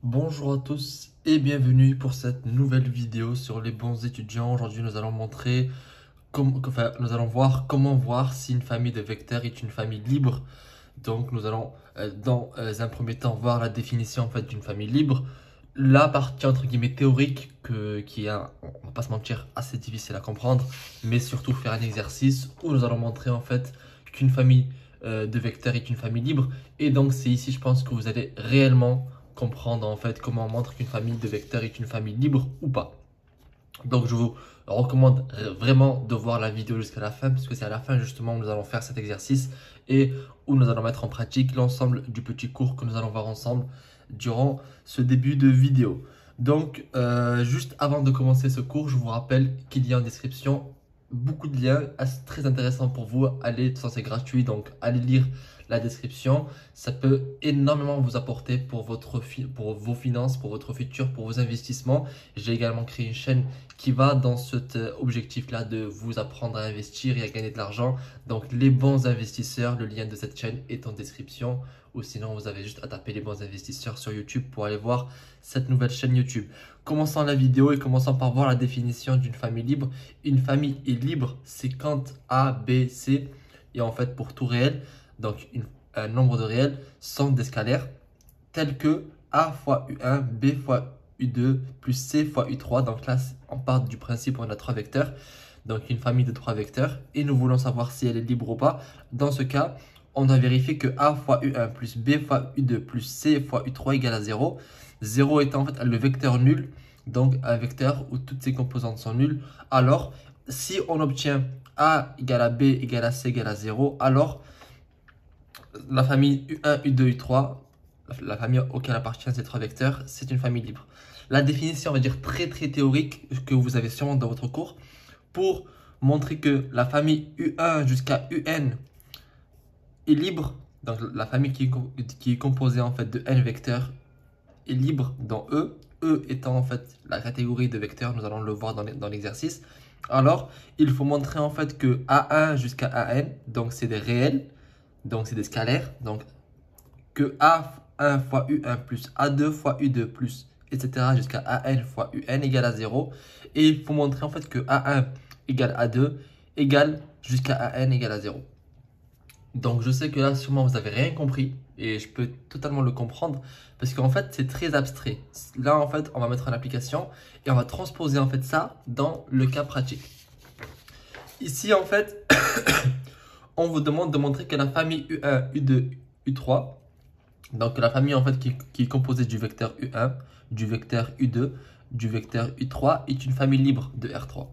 Bonjour à tous et bienvenue pour cette nouvelle vidéo sur les bons étudiants. Aujourd'hui, nous allons nous allons voir comment voir si une famille de vecteurs est une famille libre. Donc, nous allons dans un premier temps voir la définition d'une famille libre. La partie entre guillemets théorique qui est, on va pas se mentir, assez difficile à comprendre, mais surtout faire un exercice où nous allons montrer qu'une famille de vecteurs est une famille libre. Et donc, c'est ici, je pense que vous allez réellement comprendre comment on montre qu'une famille de vecteurs est une famille libre ou pas. Donc je vous recommande vraiment de voir la vidéo jusqu'à la fin, parce que c'est à la fin justement où nous allons faire cet exercice et où nous allons mettre en pratique l'ensemble du petit cours que nous allons voir ensemble durant ce début de vidéo. Donc juste avant de commencer ce cours, je vous rappelle qu'il y a en description beaucoup de liens très intéressants pour vous. Allez, tout ça c'est gratuit, donc allez lire la description. Ça peut énormément vous apporter pour vos finances, pour votre futur, pour vos investissements. J'ai également créé une chaîne qui va dans cet objectif-là de vous apprendre à investir et à gagner de l'argent. Donc les bons investisseurs, le lien de cette chaîne est en description. Ou sinon, vous avez juste à taper les bons investisseurs sur YouTube pour aller voir cette nouvelle chaîne YouTube. Commençons la vidéo et commençons par voir la définition d'une famille libre. Une famille est libre, c'est quand A, B, C et en fait pour tout réel, donc un nombre de réels sans des scalaires tels que A fois U1, B fois U2 plus C fois U3. Donc là, on part du principe où on a trois vecteurs, donc une famille de trois vecteurs et nous voulons savoir si elle est libre ou pas. Dans ce cas, on doit vérifier que A fois U1 plus B fois U2 plus C fois U3 égale à 0. 0 étant en fait le vecteur nul, donc un vecteur où toutes ses composantes sont nulles. Alors, si on obtient A égale à B égale à C égale à 0, alors la famille U1, U2, U3, la famille auquel appartiennent ces trois vecteurs, c'est une famille libre. La définition, on va dire très théorique, que vous avez sûrement dans votre cours, pour montrer que la famille U1 jusqu'à UN est libre. Donc la famille qui est composée de n vecteurs est libre dans E. E étant la catégorie de vecteurs, nous allons le voir dans l'exercice. Alors, il faut montrer que A1 jusqu'à AN, donc c'est des réels, donc c'est des scalaires, donc que A1 fois U1 plus A2 fois U2 plus etc. jusqu'à AN fois UN égale à 0. Et il faut montrer que A1 égale A2 égale jusqu'à AN égale à 0. Donc je sais que là sûrement vous n'avez rien compris et je peux totalement le comprendre parce qu'en fait c'est très abstrait. Là on va mettre en application et on va transposer ça dans le cas pratique. Ici on vous demande de montrer que la famille U1, U2, U3, donc la famille qui est composée du vecteur U1, du vecteur U2, du vecteur U3 est une famille libre de R3.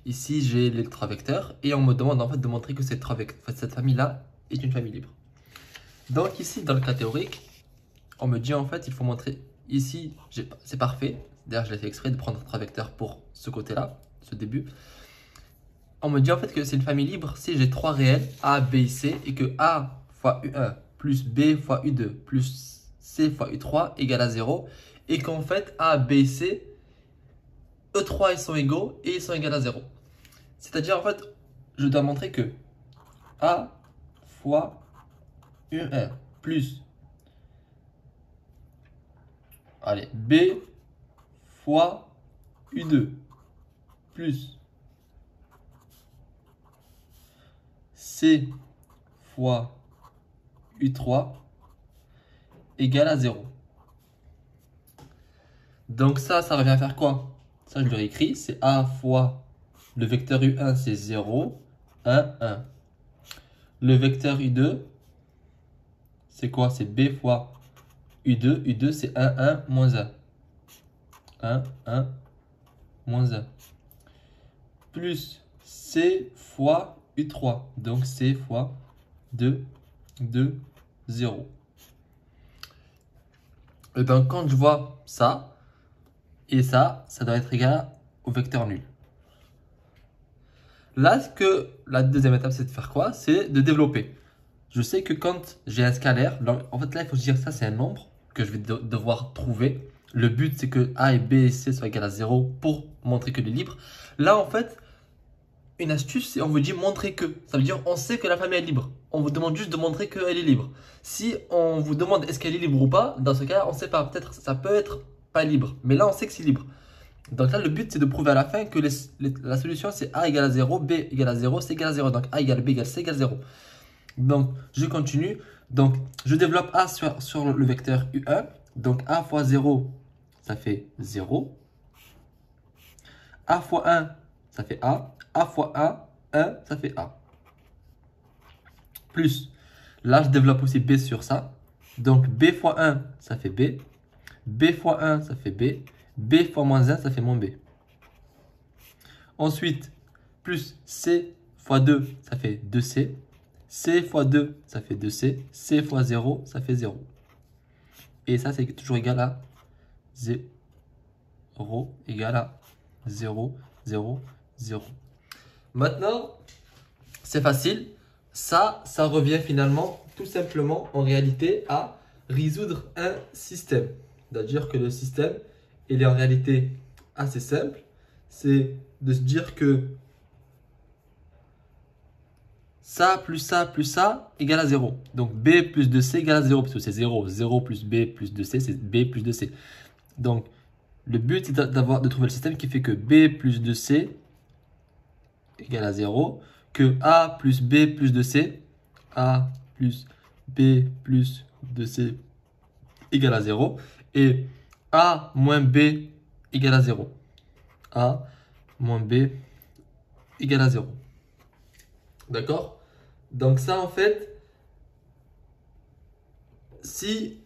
Ici, j'ai les trois vecteurs et on me demande de montrer que cette famille-là est une famille libre. Donc ici, dans le cas théorique, on me dit il faut montrer ici, c'est parfait. D'ailleurs, je l'ai fait exprès de prendre trois vecteurs pour ce côté-là, ce début. On me dit que c'est une famille libre si j'ai trois réels A, B et C et que A fois U1 plus B fois U2 plus C fois U3 égale à 0 et qu'en fait A, B et C, E3 ils sont égaux et ils sont égaux à 0. C'est-à-dire, je dois montrer que A fois U1 plus B fois U2 plus C fois U3 égale à 0. Donc ça revient à faire quoi? Ça, je le réécris, c'est A fois le vecteur U1, c'est 0, 1, 1. Le vecteur U2, c'est quoi? C'est B fois U2. U2, c'est 1, 1, moins 1. 1, 1, moins 1. Plus C fois U3. Donc C fois 2, 2, 0. Et bien, quand je vois ça, et ça doit être égal au vecteur nul. Là, la deuxième étape, c'est de faire quoi? C'est de développer. Je sais que quand j'ai un scalaire, là, il faut se dire ça, c'est un nombre que je vais devoir trouver. Le but, c'est que A et B et C soient égales à 0 pour montrer que les libre. Là, une astuce, c'est on veut dire montrer que. Ça veut dire on sait que la famille est libre. on vous demande juste de montrer qu'elle est libre. Si on vous demande est-ce qu'elle est libre ou pas, dans ce cas, on ne sait pas. Peut-être ça peut être pas libre. Mais là, on sait que c'est libre. Donc là, le but, c'est de prouver à la fin que la solution, c'est A égale à 0, B égale à 0, C égale à 0. Donc A égale B égale C égale 0. Donc, je continue. Donc, je développe A sur le vecteur U1. Donc, A fois 0, ça fait 0. A fois 1, ça fait A. A fois 1, ça fait A. Plus, là, je développe aussi B sur ça. Donc, B fois 1, ça fait B. B fois 1, ça fait B. B fois moins 1, ça fait moins B. Ensuite, plus C fois 2, ça fait 2C. C fois 2, ça fait 2C. C fois 0, ça fait 0. Et ça, c'est toujours égal à 0 égale à 0, 0, 0. Maintenant, c'est facile. Ça revient finalement tout simplement en réalité à résoudre un système. C'est-à-dire que le système, il est en réalité assez simple. C'est de se dire que ça plus ça plus ça égale à 0. Donc B plus 2C égale à 0 parce que c'est 0. 0 plus B plus 2C, c'est B plus 2C. Donc le but, c'est de trouver le système qui fait que B plus 2C égale à 0. Que A plus B plus 2C, A plus B plus 2C égale à 0. Et A moins B égale à 0. A moins B égale à 0. D'accord? Donc ça, en fait, si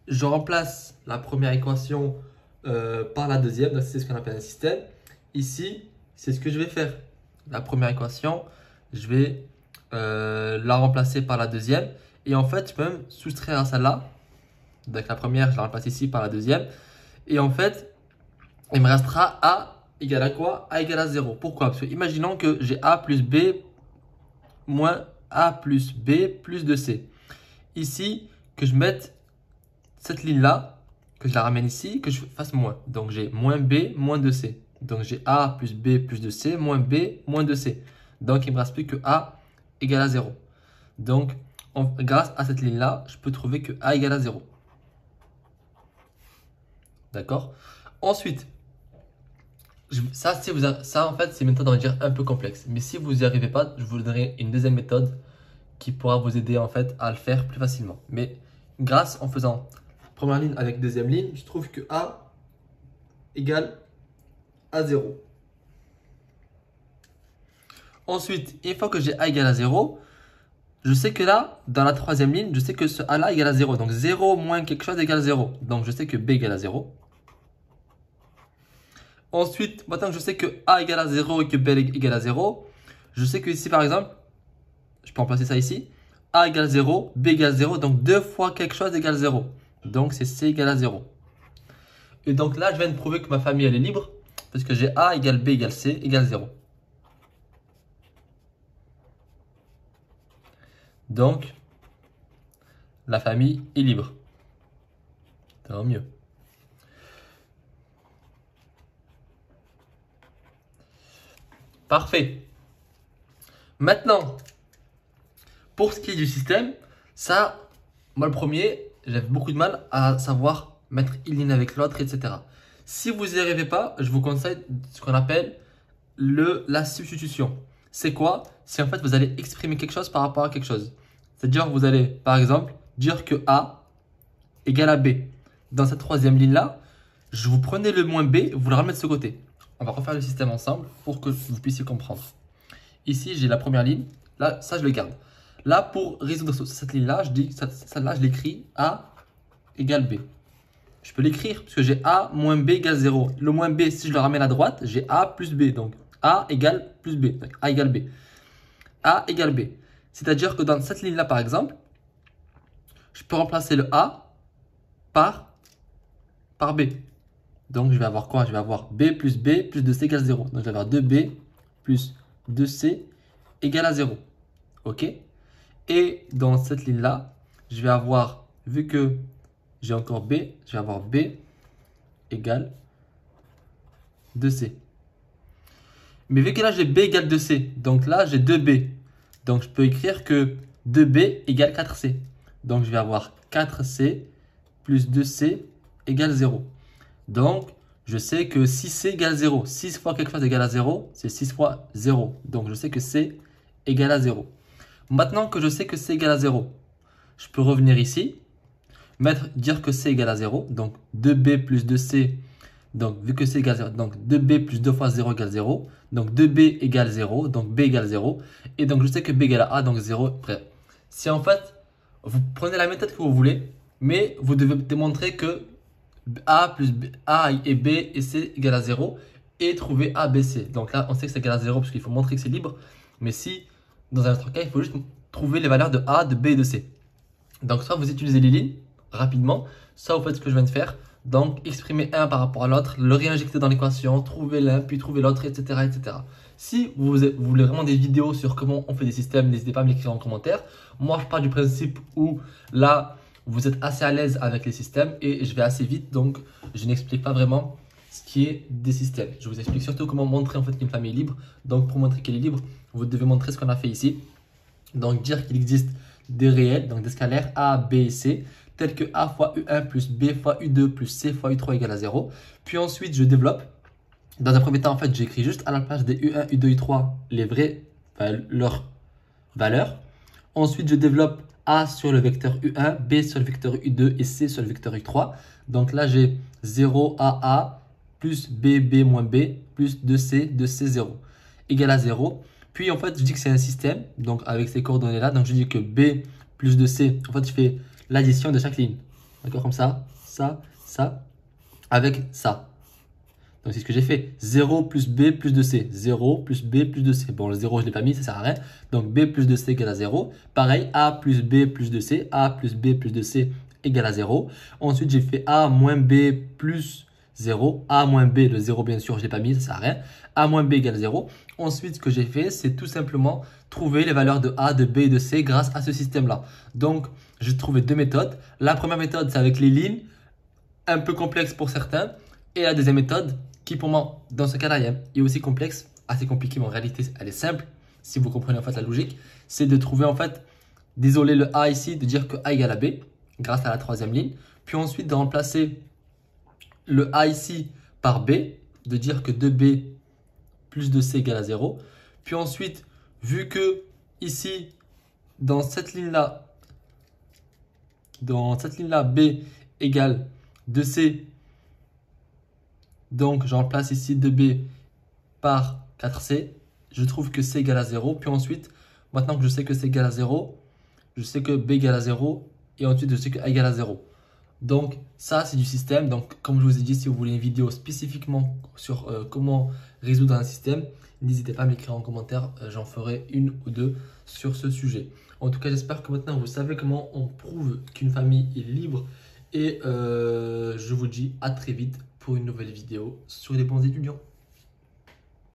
je remplace la première équation par la deuxième, c'est ce qu'on appelle un système. Ici, c'est ce que je vais faire. La première équation, je vais la remplacer par la deuxième. Et en fait, je peux même soustraire à celle-là. Donc la première, je la remplace ici par la deuxième. Et en fait, il me restera A égale à quoi? A égale à 0. Pourquoi? Parce que imaginons que j'ai A plus B moins A plus B plus 2C. Ici, que je mette cette ligne-là, que je la ramène ici, que je fasse moins. Donc j'ai moins B moins 2C. Donc j'ai A plus B plus 2C moins B moins 2C. Donc il ne me reste plus que A égale à 0. Donc grâce à cette ligne-là, je peux trouver que A égale à 0. D'accord? Ensuite, ça en fait, c'est une méthode, on va dire, un peu complexe. Mais si vous n'y arrivez pas, je vous donnerai une deuxième méthode qui pourra vous aider en fait à le faire plus facilement. Mais en faisant première ligne avec deuxième ligne, je trouve que A égale à 0. Ensuite, une fois que j'ai A égale à 0, je sais que là, dans la troisième ligne, je sais que ce A là égale à 0. Donc 0 moins quelque chose égale 0. Donc je sais que B égale à 0. Ensuite, maintenant que je sais que A égale à 0 et que B égale à 0, je sais que ici par exemple, je peux remplacer ça ici. A égale 0, B égale 0, donc 2 fois quelque chose égale 0. Donc c'est C égale à 0. Et donc là, je viens de prouver que ma famille elle est libre, parce que j'ai A égale B égale C égale 0. Donc, la famille est libre. Tant mieux. Parfait. Maintenant, pour ce qui est du système, ça, moi le premier, j'avais beaucoup de mal à savoir mettre une ligne avec l'autre, etc. Si vous n'y arrivez pas, je vous conseille ce qu'on appelle la substitution. C'est quoi? C'est en fait vous allez exprimer quelque chose par rapport à quelque chose. C'est-à-dire vous allez, par exemple, dire que A égale à B. Dans cette troisième ligne-là, je vous prenez le moins B, vous le ramenez de ce côté. On va refaire le système ensemble pour que vous puissiez comprendre. Ici, j'ai la première ligne. Là, ça, je le garde. Là, pour résoudre cette ligne-là, je dis celle-là, je l'écris A égale B. Je peux l'écrire parce que j'ai A moins B égale 0. Le moins B, si je le ramène à droite, j'ai A plus B. Donc, A égale plus B. Donc, A égale B. A égale B. C'est-à-dire que dans cette ligne-là, par exemple, je peux remplacer le A par B. Donc, je vais avoir quoi? Je vais avoir B plus 2C égale 0. Donc, je vais avoir 2B plus 2C égale à 0. OK? Et dans cette ligne-là, je vais avoir, vu que j'ai encore B, je vais avoir B égale 2C. Mais vu que là, j'ai B égale 2C, donc là, j'ai 2B. Donc, je peux écrire que 2b égale 4c. Donc, je vais avoir 4c plus 2c égale 0. Donc, je sais que 6c égale 0. 6 fois quelque chose égale à 0, c'est 6 fois 0. Donc, je sais que c égale à 0. Maintenant que je sais que c égale à 0, je peux revenir ici, dire que c égale à 0. Donc, 2b plus 2c. Donc, vu que c égale 0, donc 2b plus 2 fois 0 égale 0. Donc, 2b égale 0. Donc, b égale 0. Et donc, je sais que b égale à a, donc 0. Bref. Si en fait, vous prenez la méthode que vous voulez, mais vous devez démontrer que a plus b, a et b et c égale à 0 et trouver a, b, c. Donc là, on sait que c'est égal à 0 parce qu'il faut montrer que c'est libre. Mais si, dans un autre cas, il faut juste trouver les valeurs de a, de b et de c. Donc, soit vous utilisez les lignes rapidement, soit vous faites ce que je viens de faire. Donc, exprimer un par rapport à l'autre, le réinjecter dans l'équation, trouver l'un, puis trouver l'autre, etc., etc. Si vous voulez vraiment des vidéos sur comment on fait des systèmes, n'hésitez pas à m'écrire en commentaire. Moi, je pars du principe où là, vous êtes assez à l'aise avec les systèmes et je vais assez vite. Donc, je n'explique pas vraiment ce qui est des systèmes. Je vous explique surtout comment montrer en fait qu'une famille est libre. Donc, pour montrer qu'elle est libre, vous devez montrer ce qu'on a fait ici. Donc, dire qu'il existe des réels, donc des scalaires A, B et C, tels que A fois U1 plus B fois U2 plus C fois U3 égale à 0. Puis ensuite, je développe. Dans un premier temps, en fait, j'écris juste à la place des U1, U2, U3 les vrais, leurs valeurs. Ensuite, je développe A sur le vecteur U1, B sur le vecteur U2 et C sur le vecteur U3. Donc là, j'ai 0 A plus B, B moins B plus 2C, 2C, 0 égale à 0. Puis en fait, je dis que c'est un système, donc avec ces coordonnées-là. Donc je dis que B plus 2C, en fait, je fais l'addition de chaque ligne. D'accord, comme ça, avec ça. Donc c'est ce que j'ai fait. 0 plus B plus 2C. 0 plus B plus 2C. Bon, le 0, je ne l'ai pas mis, ça ne sert à rien. Donc B plus 2C égale à 0. Pareil, A plus B plus 2C. A plus B plus 2C égale à 0. Ensuite, j'ai fait A moins B plus 0. A moins B, le 0 bien sûr, je ne l'ai pas mis, ça ne sert à rien. A moins B égale 0. Ensuite, ce que j'ai fait, c'est tout simplement trouver les valeurs de A, de B et de C grâce à ce système-là. Donc, j'ai trouvé deux méthodes. La première méthode, c'est avec les lignes, un peu complexe pour certains. Et la deuxième méthode, qui pour moi, dans ce cas-là, est aussi complexe, assez compliquée, mais en réalité, elle est simple, si vous comprenez en fait la logique, c'est de trouver en fait, d'isoler le A ici, de dire que A égale à B, grâce à la troisième ligne. Puis ensuite, de remplacer le A ici par B, de dire que 2B plus 2C égale à 0. Puis ensuite, vu que ici, dans cette ligne-là, B égale 2C, donc je remplace ici 2B par 4C, je trouve que C égale à 0. Puis ensuite, maintenant que je sais que C égale à 0, je sais que B égale à 0, et ensuite je sais que A égale à 0. Donc ça, c'est du système. Donc comme je vous ai dit, si vous voulez une vidéo spécifiquement sur comment résoudre un système, n'hésitez pas à m'écrire en commentaire, j'en ferai une ou deux sur ce sujet. En tout cas, j'espère que maintenant vous savez comment on prouve qu'une famille est libre. Et je vous dis à très vite pour une nouvelle vidéo sur les bons étudiants.